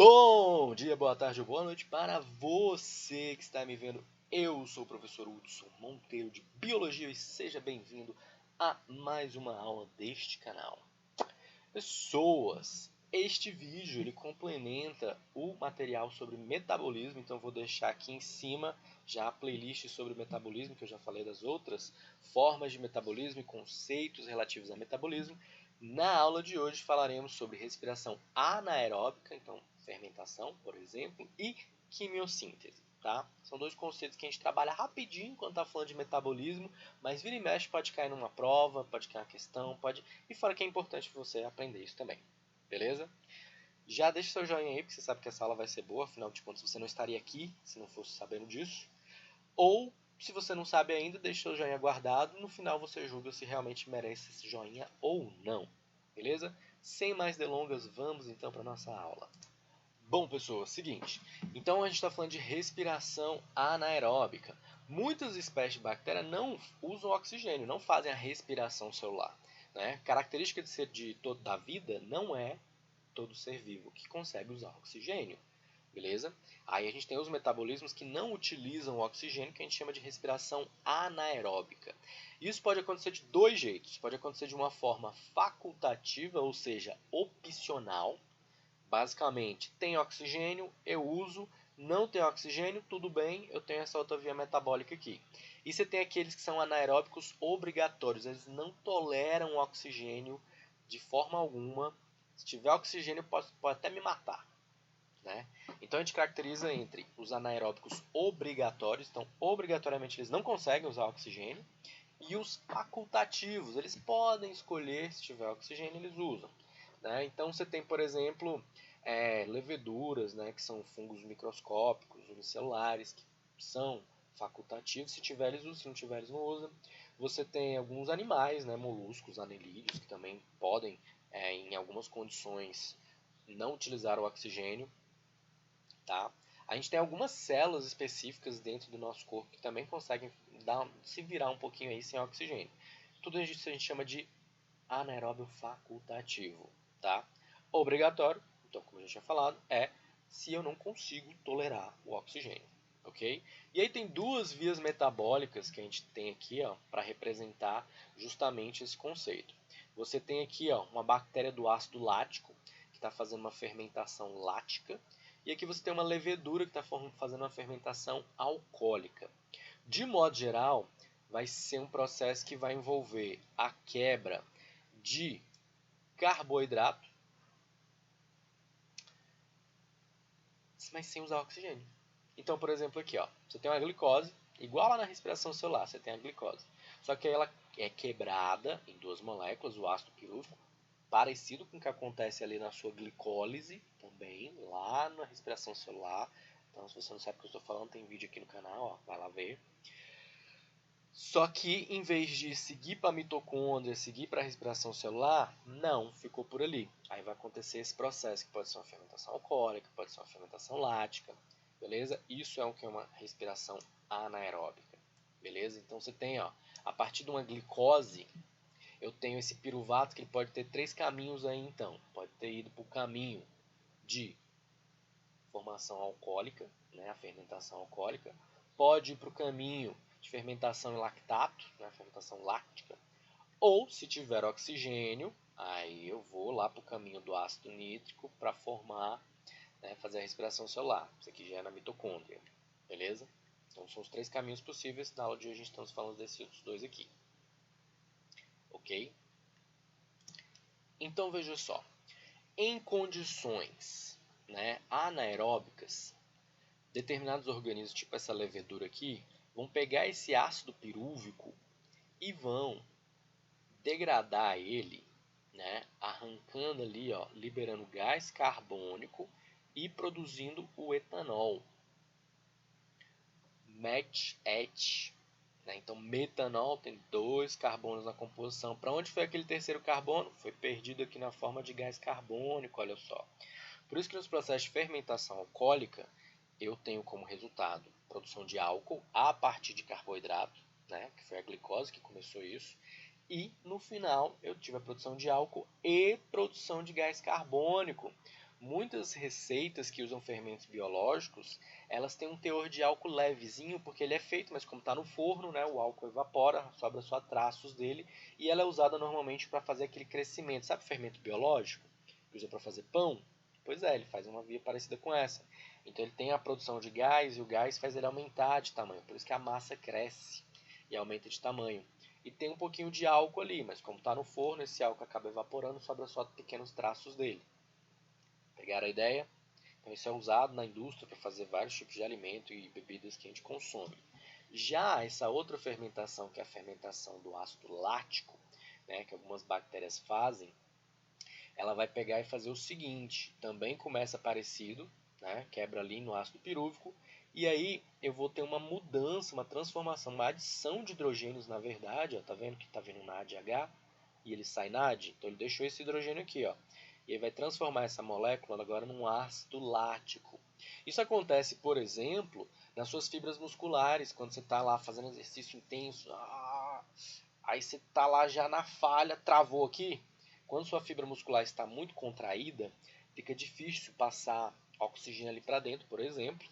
Bom dia, boa tarde ou boa noite para você que está me vendo. Eu sou o professor Hudson Monteiro de Biologia e seja bem-vindo a mais uma aula deste canal. Pessoas, este vídeo ele complementa o material sobre metabolismo, então eu vou deixar aqui em cima já a playlist sobre metabolismo, que eu já falei das outras formas de metabolismo e conceitos relativos a metabolismo. Na aula de hoje falaremos sobre respiração anaeróbica, então fermentação, por exemplo, e quimiossíntese. Tá? São dois conceitos que a gente trabalha rapidinho quando está falando de metabolismo, mas vira e mexe pode cair numa prova, pode cair uma questão, pode... E fora que é importante você aprender isso também, beleza? Já deixa seu joinha aí, porque você sabe que essa aula vai ser boa, afinal de contas você não estaria aqui se não fosse sabendo disso. Ou, se você não sabe ainda, deixa seu joinha guardado, no final você julga se realmente merece esse joinha ou não, beleza? Sem mais delongas, vamos então para a nossa aula. Bom, pessoal, seguinte. Então a gente está falando de respiração anaeróbica. Muitas espécies de bactéria não usam oxigênio, não fazem a respiração celular. Né? Característica de ser da vida não é todo ser vivo que consegue usar oxigênio. Beleza? Aí a gente tem os metabolismos que não utilizam o oxigênio, que a gente chama de respiração anaeróbica. Isso pode acontecer de dois jeitos. Pode acontecer de uma forma facultativa, ou seja, opcional. Basicamente, tem oxigênio, eu uso, não tem oxigênio, tudo bem, eu tenho essa outra via metabólica aqui. E você tem aqueles que são anaeróbicos obrigatórios, eles não toleram oxigênio de forma alguma. Se tiver oxigênio, pode até me matar. Né? Então a gente caracteriza entre os anaeróbicos obrigatórios, então obrigatoriamente eles não conseguem usar oxigênio, e os facultativos, eles podem escolher, se tiver oxigênio, eles usam. Né? Então você tem, por exemplo, leveduras, né, que são fungos microscópicos, unicelulares, que são facultativos, se tiver eles usam, se não tiver eles não usam. Você tem alguns animais, né, moluscos, anelídeos, que também podem, em algumas condições, não utilizar o oxigênio. Tá? A gente tem algumas células específicas dentro do nosso corpo que também conseguem se virar um pouquinho aí sem oxigênio. Tudo isso a gente chama de anaeróbio facultativo. Tá? Obrigatório, então como a gente tinha falado, é se eu não consigo tolerar o oxigênio. Okay? E aí tem duas vias metabólicas que a gente tem aqui para representar justamente esse conceito. Você tem aqui uma bactéria do ácido lático que está fazendo uma fermentação lática. E aqui você tem uma levedura que está fazendo uma fermentação alcoólica. De modo geral, vai ser um processo que vai envolver a quebra de carboidrato, mas sem usar oxigênio. Então, por exemplo, aqui, você tem uma glicose, igual lá na respiração celular, você tem a glicose. Só que ela é quebrada em duas moléculas, o ácido pirúvico, parecido com o que acontece ali na sua glicólise, também, lá na respiração celular. Então, se você não sabe o que eu estou falando, tem vídeo aqui no canal, vai lá ver. Só que, em vez de seguir para a mitocôndria, seguir para a respiração celular, não, ficou por ali. Aí vai acontecer esse processo, que pode ser uma fermentação alcoólica, pode ser uma fermentação lática, beleza? Isso é o que é uma respiração anaeróbica, beleza? Então você tem, a partir de uma glicose, eu tenho esse piruvato que ele pode ter três caminhos aí então. Pode ter ido para o caminho de formação alcoólica, né, a fermentação alcoólica, pode ir para o caminho de fermentação em lactato, né, a fermentação láctica, ou se tiver oxigênio, aí eu vou lá para o caminho do ácido nítrico para formar, né, fazer a respiração celular. Isso aqui já é na mitocôndria, beleza? Então são os três caminhos possíveis. Na aula de hoje estamos falando desses dois aqui. Ok? Então veja só, em condições, né, anaeróbicas, determinados organismos, tipo essa levedura aqui, vão pegar esse ácido pirúvico e vão degradar ele, né, arrancando ali, liberando gás carbônico e produzindo o etanol. MET. Né? Então, metanol tem 2 carbonos na composição. Para onde foi aquele terceiro carbono? Foi perdido aqui na forma de gás carbônico, olha só. Por isso que nos processos de fermentação alcoólica, eu tenho como resultado produção de álcool a partir de carboidrato, né, que foi a glicose que começou isso, e no final eu tive a produção de álcool e produção de gás carbônico, Muitas receitas que usam fermentos biológicos, elas têm um teor de álcool levezinho, porque ele é feito, mas como está no forno, né, o álcool evapora, sobra só traços dele, e ela é usada normalmente para fazer aquele crescimento. Sabe fermento biológico? Que usa para fazer pão? Pois é, ele faz uma via parecida com essa. Então ele tem a produção de gás, e o gás faz ele aumentar de tamanho, por isso que a massa cresce e aumenta de tamanho. E tem um pouquinho de álcool ali, mas como está no forno, esse álcool acaba evaporando, sobra só pequenos traços dele. Pegaram a ideia? Então isso é usado na indústria para fazer vários tipos de alimento e bebidas que a gente consome. Já essa outra fermentação, que é a fermentação do ácido lático, né, que algumas bactérias fazem, ela vai pegar e fazer o seguinte, também começa parecido, né, quebra ali no ácido pirúvico, e aí eu vou ter uma mudança, uma transformação, uma adição de hidrogênios na verdade, ó, tá vendo que tá vindo NADH e ele sai NAD? Então ele deixou esse hidrogênio aqui, ó. E aí vai transformar essa molécula agora num ácido lático. Isso acontece, por exemplo, nas suas fibras musculares, quando você está lá fazendo exercício intenso, aí você está lá já na falha, travou aqui. Quando sua fibra muscular está muito contraída, fica difícil passar oxigênio ali para dentro, por exemplo,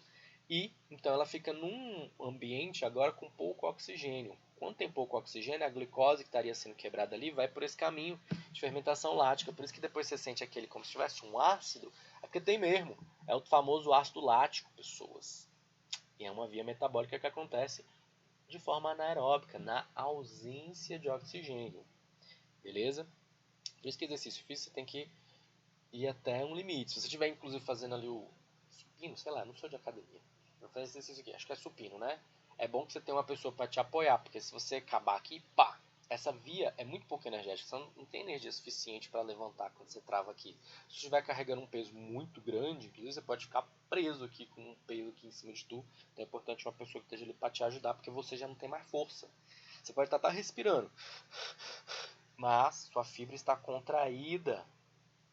e então ela fica num ambiente agora com pouco oxigênio. Quando tem pouco oxigênio, a glicose que estaria sendo quebrada ali vai por esse caminho de fermentação lática. Por isso que depois você sente aquele como se tivesse um ácido. É porque tem mesmo. É o famoso ácido lático, pessoas. E é uma via metabólica que acontece de forma anaeróbica, na ausência de oxigênio. Beleza? Por isso que exercício físico você tem que ir até um limite. Se você estiver, inclusive, fazendo ali o supino, sei lá, não sou de academia. Vou fazer exercício aqui, acho que é supino, né? É bom que você tenha uma pessoa para te apoiar, porque se você acabar aqui, pá, essa via é muito pouco energética, você não tem energia suficiente para levantar quando você trava aqui. Se você estiver carregando um peso muito grande, inclusive você pode ficar preso aqui com um peso aqui em cima de tu. Então é importante uma pessoa que esteja ali para te ajudar, porque você já não tem mais força. Você pode estar respirando, mas sua fibra está contraída.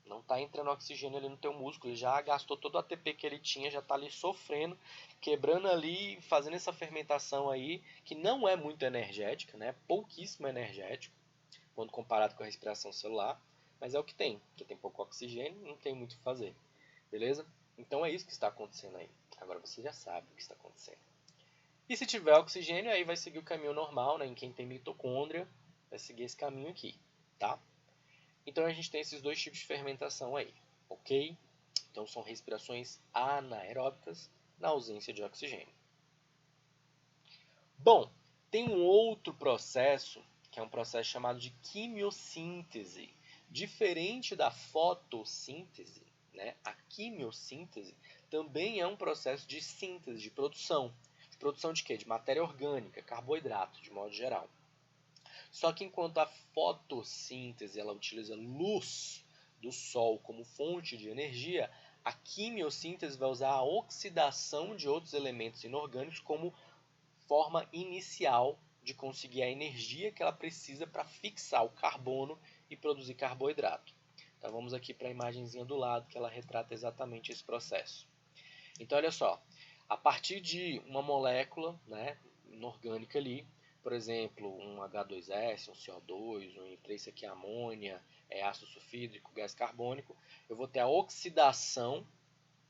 Não está entrando oxigênio ali no teu músculo, ele já gastou todo o ATP que ele tinha, já está ali sofrendo, quebrando ali, fazendo essa fermentação aí, que não é muito energética, né? Pouquíssimo energético, quando comparado com a respiração celular, mas é o que tem, porque tem pouco oxigênio, não tem muito o que fazer, beleza? Então é isso que está acontecendo aí. Agora você já sabe o que está acontecendo. E se tiver oxigênio, aí vai seguir o caminho normal, né? Em quem tem mitocôndria, vai seguir esse caminho aqui, tá? Então a gente tem esses dois tipos de fermentação aí, ok? Então são respirações anaeróbicas na ausência de oxigênio. Bom, tem um outro processo, que é um processo chamado de quimiossíntese. Diferente da fotossíntese, né? A quimiossíntese também é um processo de síntese, de produção. De produção de quê? De matéria orgânica, carboidrato, de modo geral. Só que enquanto a fotossíntese ela utiliza luz do sol como fonte de energia, a quimiossíntese vai usar a oxidação de outros elementos inorgânicos como forma inicial de conseguir a energia que ela precisa para fixar o carbono e produzir carboidrato. Então vamos aqui para a imagenzinha do lado que ela retrata exatamente esse processo. Então olha só, a partir de uma molécula, né, inorgânica ali, por exemplo, um H2S, um CO2, isso aqui é amônia, ácido sulfídrico, gás carbônico, eu vou ter a oxidação,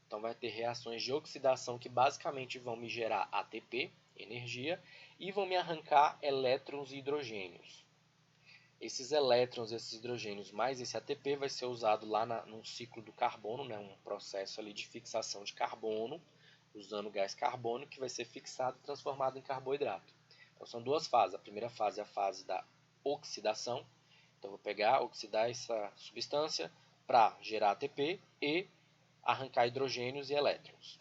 então vai ter reações de oxidação que basicamente vão me gerar ATP, energia, e vão me arrancar elétrons e hidrogênios. Esses elétrons, esses hidrogênios, mais esse ATP vai ser usado lá num ciclo do carbono, né, um processo ali de fixação de carbono, usando gás carbônico, que vai ser fixado e transformado em carboidrato. Então são duas fases. A primeira fase é a fase da oxidação. Então vou pegar, oxidar essa substância para gerar ATP e arrancar hidrogênios e elétrons.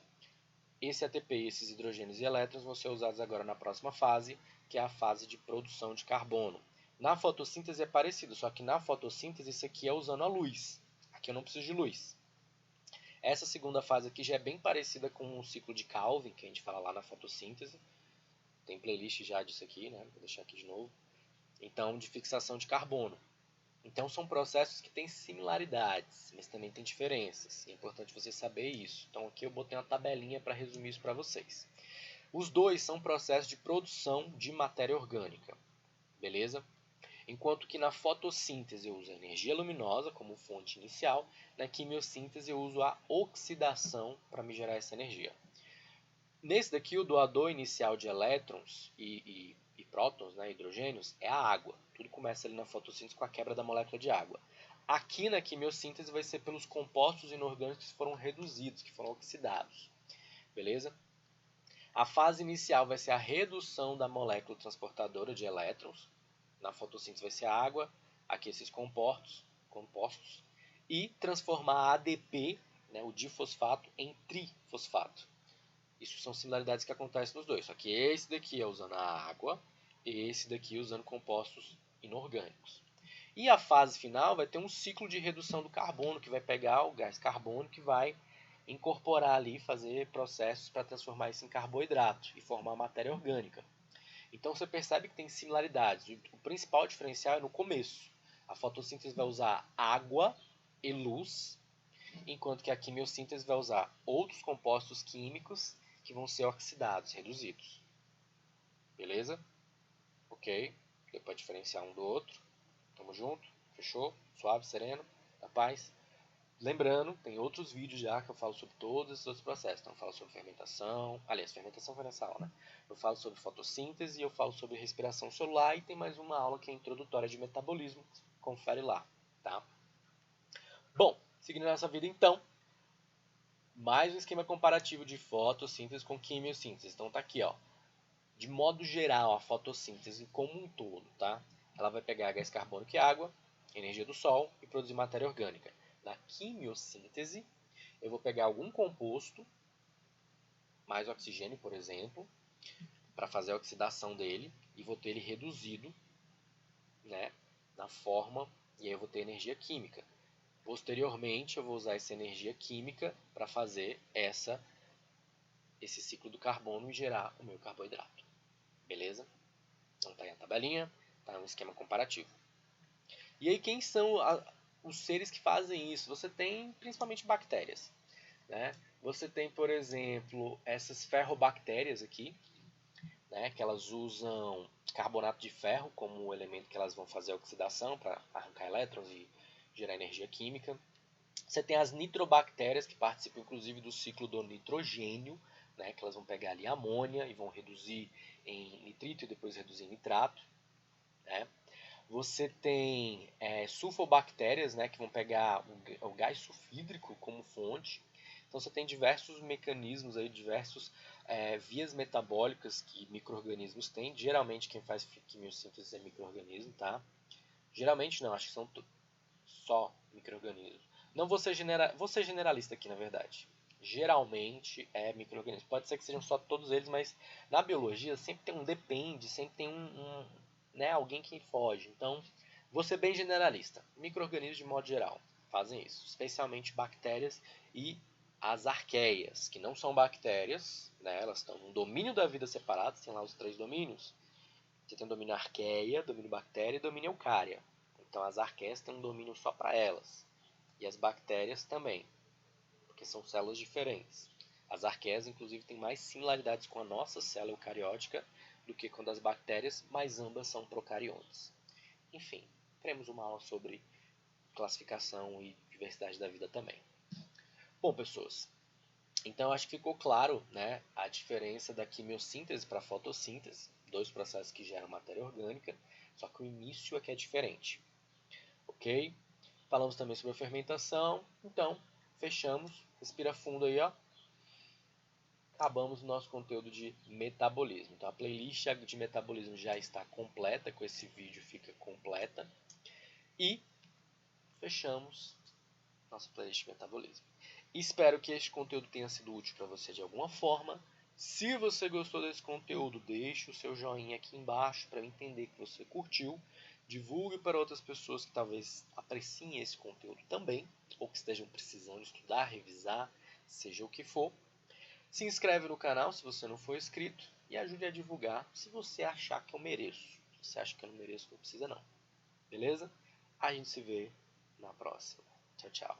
Esse ATP e esses hidrogênios e elétrons vão ser usados agora na próxima fase, que é a fase de produção de carbono. Na fotossíntese é parecido, só que na fotossíntese isso aqui é usando a luz. Aqui eu não preciso de luz. Essa segunda fase aqui já é bem parecida com o ciclo de Calvin, que a gente fala lá na fotossíntese. Tem playlist já disso aqui, né? Vou deixar aqui de novo. Então, de fixação de carbono. Então, são processos que têm similaridades, mas também têm diferenças. É importante você saber isso. Então, aqui eu botei uma tabelinha para resumir isso para vocês. Os dois são processos de produção de matéria orgânica, beleza? Enquanto que na fotossíntese eu uso a energia luminosa como fonte inicial, na quimiossíntese eu uso a oxidação para me gerar essa energia. Nesse daqui, o doador inicial de elétrons e prótons, né, hidrogênios, é a água. Tudo começa ali na fotossíntese com a quebra da molécula de água. Aqui na quimiossíntese vai ser pelos compostos inorgânicos que foram reduzidos, que foram oxidados. Beleza? A fase inicial vai ser a redução da molécula transportadora de elétrons. Na fotossíntese vai ser a água, aqui esses compostos, e transformar ADP, né, o difosfato, em trifosfato. Isso são similaridades que acontecem nos dois, só que esse daqui é usando a água e esse daqui usando compostos inorgânicos. E a fase final vai ter um ciclo de redução do carbono, que vai pegar o gás carbônico e vai incorporar ali, fazer processos para transformar isso em carboidrato e formar matéria orgânica. Então você percebe que tem similaridades. O principal diferencial é no começo. A fotossíntese vai usar água e luz, enquanto que a quimiossíntese vai usar outros compostos químicos que vão ser oxidados, reduzidos. Beleza? Ok? Deu para diferenciar um do outro. Tamo junto? Fechou? Suave, sereno? Da paz? Lembrando, tem outros vídeos já que eu falo sobre todos esses outros processos. Então eu falo sobre fermentação. Aliás, fermentação foi nessa aula, né? Eu falo sobre fotossíntese, eu falo sobre respiração celular e tem mais uma aula que é introdutória de metabolismo. Confere lá, tá? Bom, seguindo nossa vida então, mais um esquema comparativo de fotossíntese com quimiossíntese. Então tá aqui, ó. De modo geral, a fotossíntese como um todo, tá? Ela vai pegar gás carbônico e água, energia do sol e produzir matéria orgânica. Na quimiossíntese, eu vou pegar algum composto, mais oxigênio, por exemplo, para fazer a oxidação dele e vou ter ele reduzido, né, na forma, e aí eu vou ter energia química. Posteriormente, eu vou usar essa energia química para fazer esse ciclo do carbono e gerar o meu carboidrato. Beleza? Então tá aí a tabelinha, tá um esquema comparativo. E aí quem são os seres que fazem isso? Você tem principalmente bactérias, né? Você tem, por exemplo, essas ferrobactérias aqui, né, que elas usam carbonato de ferro como elemento que elas vão fazer a oxidação para arrancar elétrons e gerar energia química. Você tem as nitrobactérias, que participam inclusive do ciclo do nitrogênio, né, que elas vão pegar ali amônia e vão reduzir em nitrito e depois reduzir em nitrato. Né? Você tem sulfobactérias, né, que vão pegar o gás sulfídrico como fonte. Então você tem diversos mecanismos, aí, diversos vias metabólicas que micro-organismos têm. Geralmente quem faz quimiossíntese é micro-organismo, tá? Geralmente não, acho que são só micro-organismos. Não vou ser generalista aqui, na verdade. Geralmente é micro-organismo. Pode ser que sejam só todos eles, mas na biologia sempre tem um depende, sempre tem né, alguém que foge. Então, vou ser bem generalista. Micro-organismos de modo geral fazem isso, especialmente bactérias e as arqueias, que não são bactérias, né, elas estão num domínio da vida separado, tem lá os 3 domínios. Você tem o domínio arqueia, domínio bactéria e domínio eucária. Então as arqueias têm um domínio só para elas. E as bactérias também, porque são células diferentes. As arqueias, inclusive, têm mais similaridades com a nossa célula eucariótica do que com as bactérias, mas ambas são procariontes. Enfim, teremos uma aula sobre classificação e diversidade da vida também. Bom, pessoas, então acho que ficou claro, né, a diferença da quimiossíntese para a fotossíntese, dois processos que geram matéria orgânica, só que o início é que é diferente. Ok? Falamos também sobre a fermentação, então fechamos, respira fundo aí, ó. Acabamos o nosso conteúdo de metabolismo. Então a playlist de metabolismo já está completa, com esse vídeo fica completa. E fechamos nossa playlist de metabolismo. Espero que este conteúdo tenha sido útil para você de alguma forma. Se você gostou desse conteúdo, deixe o seu joinha aqui embaixo para eu entender que você curtiu. Divulgue para outras pessoas que talvez apreciem esse conteúdo também, ou que estejam precisando estudar, revisar, seja o que for. Se inscreve no canal se você não for inscrito e ajude a divulgar se você achar que eu mereço. Se você acha que eu não mereço, não precisa não. Beleza? A gente se vê na próxima. Tchau, tchau.